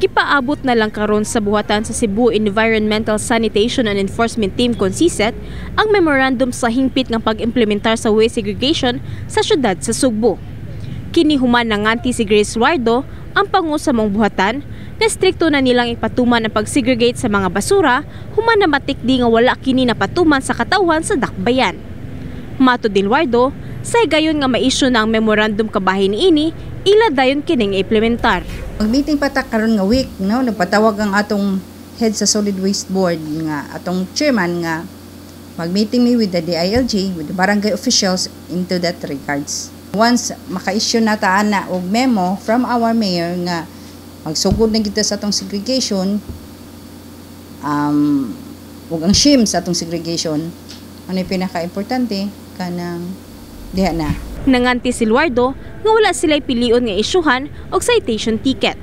Kipaabot na lang karon sa buhatan sa Cebu Environmental Sanitation and Enforcement Team CONSISET ang memorandum sa hingpit ng pag-implementar sa waste segregation sa syudad sa Sugbo. Kini human nanganti si Grace Wardo, ang pangu sa mong buhatan, na strikto na nilang ipatuman ang pag-segregate sa mga basura human na matikdi nga wala kini napatuman sa katawhan sa dakbayan. Mato din Wardo, say gayon nga ma-issue na ang memorandum kabahin ini, ila dayon kining implementar. Mag-meeting pa ta karon nga week, no, nagpatawag ang atong head sa Solid Waste Board nga atong chairman nga mag-meeting me with the DILG, with the barangay officials into that regards. Once maka-issue na ta ana og memo from our mayor nga magsugod na kita sa atong segregation, ug ang shim sa atong segregation, ano yung pinaka-importante kanang diha na. Nanganti si Luardo nga wala sila'y pilion nga isyuhan og citation ticket.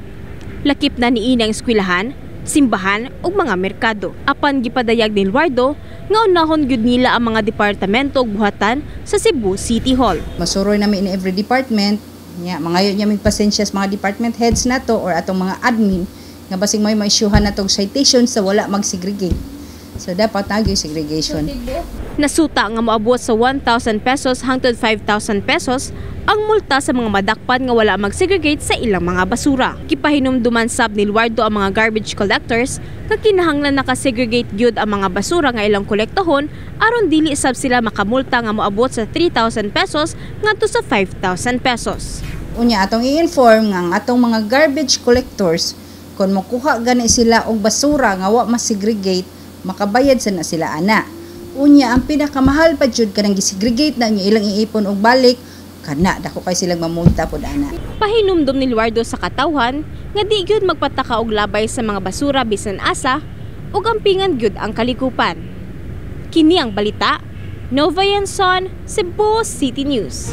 Lakip na niina ang eskwelahan, simbahan ug mga merkado. Apan gipadayag ni Luardo nga unahon gyud nila ang mga departamento ug buhatan sa Cebu City Hall. Masuroy namin in every department, nya mangayo niya mig pasensya sa mga department heads nato or atong mga admin nga basing may ma-isyuhan natong citation sa wala mag-segregate. So dapat nagyo segregation. Nasuta nga moabot sa 1,000 pesos hangtod 5,000 pesos ang multa sa mga madakpan nga wala mag-segregate sa ilang mga basura. Kipahinumduman sab ni Luardo ang mga garbage collectors nga kinahanglan naka-segregate gyud ang mga basura nga ilang kolektahon aron dili sab sila makamulta nga moabot sa 3,000 pesos ngadto sa 5,000 pesos. Unya atong i-inform nga ang atong mga garbage collectors kung makuha gani sila og basura nga wa ma-segregate, makabayad sana sila ana. Unya ang pinakamahal pa jud kanang gisegregate na niya ilang iipon og balik kana dako kay silang mamulta pod ana. Pahinumdum ni Luardo sa katawhan nga di gyud magpataka og labay sa mga basura bisan asa ug ampingan gyud ang kalikupan. Kini ang balita, Nova Yanson, Cebu City News.